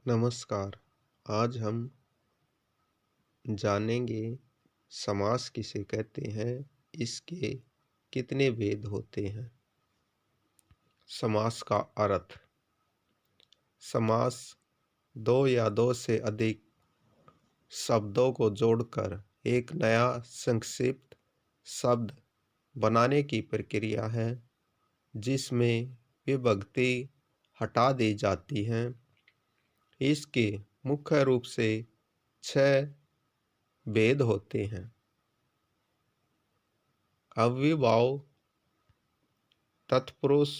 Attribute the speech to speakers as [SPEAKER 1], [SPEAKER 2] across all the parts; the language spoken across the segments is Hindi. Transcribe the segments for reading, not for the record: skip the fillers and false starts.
[SPEAKER 1] नमस्कार। आज हम जानेंगे समास किसे कहते हैं, इसके कितने भेद होते हैं। समास का अर्थ। समास दो या दो से अधिक शब्दों को जोड़कर एक नया संक्षिप्त शब्द बनाने की प्रक्रिया है, जिसमें विभक्ति हटा दी जाती है। इसके मुख्य रूप से 6 भेद होते हैं। अव्ययभाव, तत्पुरुष,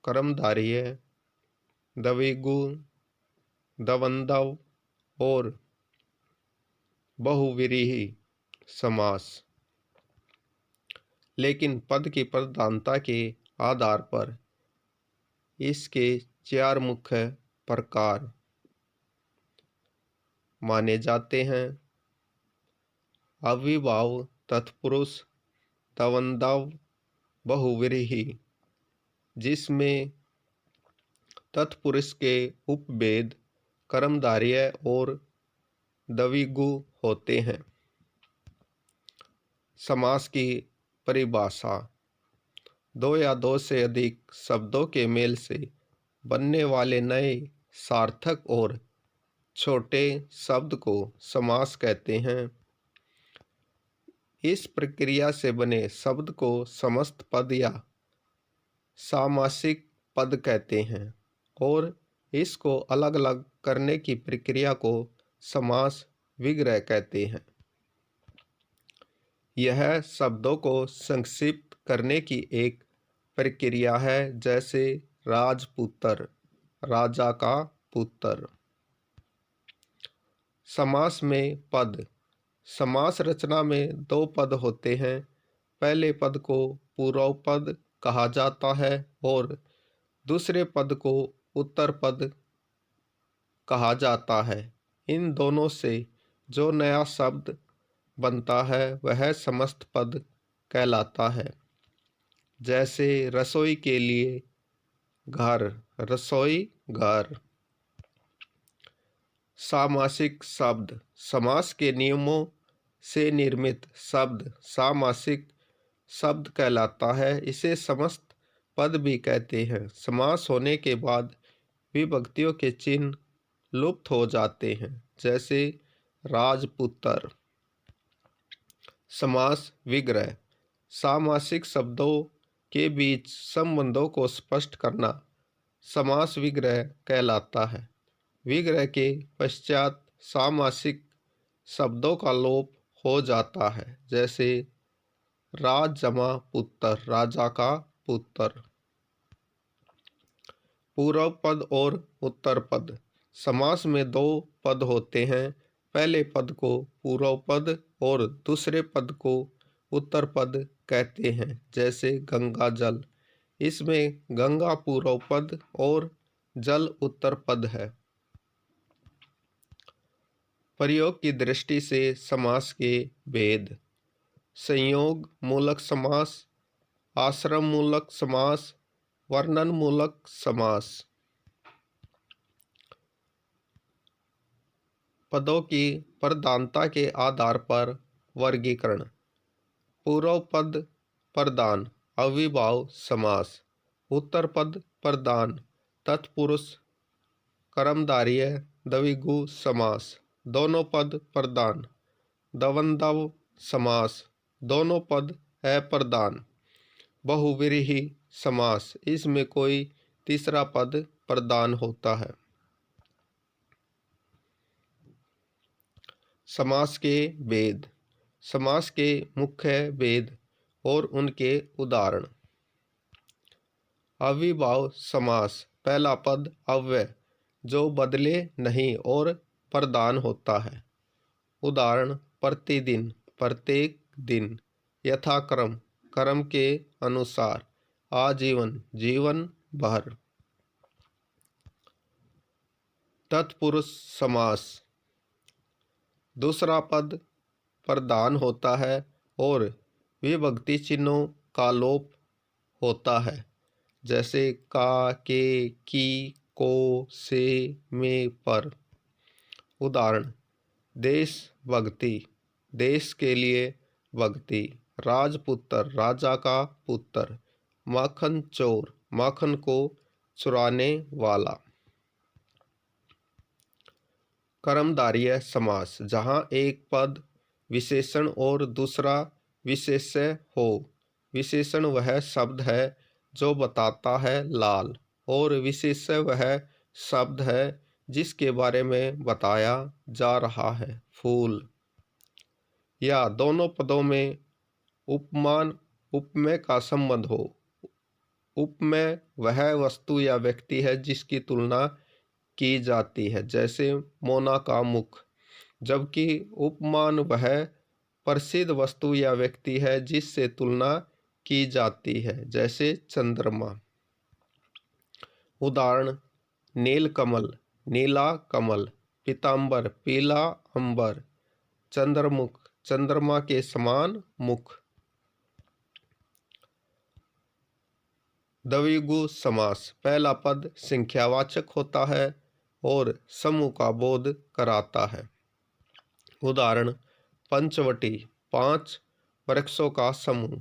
[SPEAKER 1] कर्मधारय, द्विगु, द्वंद्व और बहुव्रीहि समास। लेकिन पद की प्रधानता के आधार पर इसके 4 मुख्य प्रकार माने जाते हैं। अव्ययभाव, तत्पुरुष, द्वंद्व, बहुव्रीहि, जिसमें तत्पुरुष के उपभेद कर्मधारय और द्विगु होते हैं। समास की परिभाषा। दो या दो से अधिक शब्दों के मेल से बनने वाले नए सार्थक और छोटे शब्द को समास कहते हैं। इस प्रक्रिया से बने शब्द को समस्त पद या सामासिक पद कहते हैं और इसको अलग अलग करने की प्रक्रिया को समास विग्रह कहते हैं। यह शब्दों को संक्षिप्त करने की एक प्रक्रिया है, जैसे राजपुत्र, राजा का पुत्र। समास में पद। समास रचना में 2 पद होते हैं। पहले पद को पूर्व पद कहा जाता है और दूसरे पद को उत्तर पद कहा जाता है। इन दोनों से जो नया शब्द बनता है वह समस्त पद कहलाता है। जैसे रसोई के लिए घर, रसोई घर। सामासिक शब्द। समास के नियमों से निर्मित शब्द सामासिक शब्द कहलाता है। इसे समस्त पद भी कहते हैं। समास होने के बाद विभक्तियों के चिन्ह लुप्त हो जाते हैं, जैसे राजपुत्र। समास विग्रह। सामासिक शब्दों के बीच संबंधों को स्पष्ट करना समास विग्रह कहलाता है। विग्रह के पश्चात सामासिक शब्दों का लोप हो जाता है, जैसे राज जमा पुत्र, राजा का पुत्र। पूर्व पद और उत्तर पद। समास में 2 पद होते हैं। पहले पद को पूर्व पद और दूसरे पद को उत्तर पद कहते हैं, जैसे गंगा जल। इसमें गंगा पूर्व पद और जल उत्तर पद है। प्रयोग की दृष्टि से समास के भेद। संयोग मूलक समास, आश्रम मूलक समास, वर्णन मूलक समास। पदों की प्रधानता के आधार पर वर्गीकरण। पूर्व पद प्रधान अव्ययभाव समास, उत्तर पद प्रधान तत्पुरुष कर्मधारय द्विगु समास, दोनों पद प्रधान द्वंद्व समास, दोनों पद अप्रधान बहुव्रीहि समास, इसमें कोई तीसरा पद प्रधान होता है। समास के भेद। समास के मुख्य भेद और उनके उदाहरण। अव्ययभाव समास। पहला पद अव्यय जो बदले नहीं और प्रधान होता है। उदाहरण प्रतिदिन, प्रत्येक दिन, यथाक्रम, क्रम के अनुसार, आजीवन, जीवन भर। तत्पुरुष समास। दूसरा पद प्रधान होता है और विभक्ति चिन्हों का लोप होता है, जैसे का, के, की, को, से, में, पर। उदाहरण: देशभक्ति, देश के लिए भक्ति। राजपुत्र, राजा का पुत्र। माखन चोर, माखन को चुराने वाला। कर्मधारय समास, जहाँ एक पद विशेषण और दूसरा विशेष्य हो। विशेषण वह शब्द है जो बताता है लाल, और विशेष्य वह शब्द है जिसके बारे में बताया जा रहा है फूल। या दोनों पदों में उपमान उपमेय का संबंध हो। उपमेय वह वस्तु या व्यक्ति है जिसकी तुलना की जाती है, जैसे मोना का मुख, जबकि उपमान वह प्रसिद्ध वस्तु या व्यक्ति है जिससे तुलना की जाती है, जैसे चंद्रमा। उदाहरण: नीलकमल, नीला कमल। पीतांबर, पीला अंबर। चंद्रमुख, चंद्रमा के समान मुख। द्विगु समास, पहला पद संख्यावाचक होता है और समूह का बोध कराता है। उदाहरण: पंचवटी, 5 वृक्षों का समूह।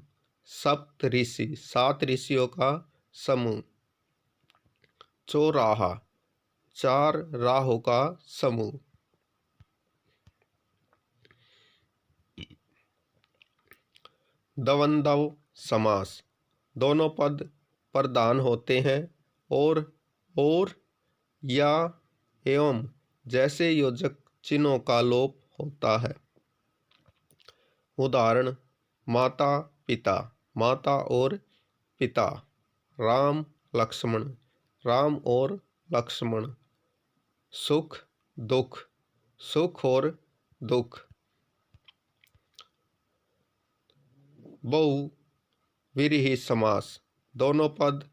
[SPEAKER 1] सप्त ऋषि, 7 ऋषियों का समूह। चौराहा, 4 राहों का समूह। द्वंद्व समास, दोनों पद प्रधान होते हैं और या एवं जैसे योजक चिन्हों का लोप होता है। उदाहरण: माता पिता, माता और पिता। राम लक्ष्मण, राम और लक्ष्मण। सुख दुख, सुख और दुख। बहुव्रीहि समास, दोनों पद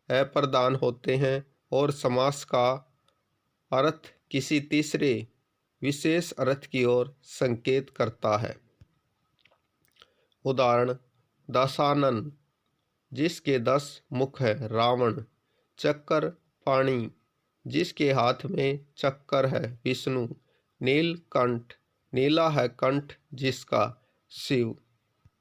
[SPEAKER 1] अप्रधान होते हैं और समास का अर्थ किसी तीसरे विशेष अर्थ की ओर संकेत करता है। उदाहरण: दशानन, जिसके 10 मुख है। रावण। चक्कर पाणी, जिसके हाथ में चक्कर है। विष्णु। नीलकंठ, नीला है कंठ जिसका। शिव।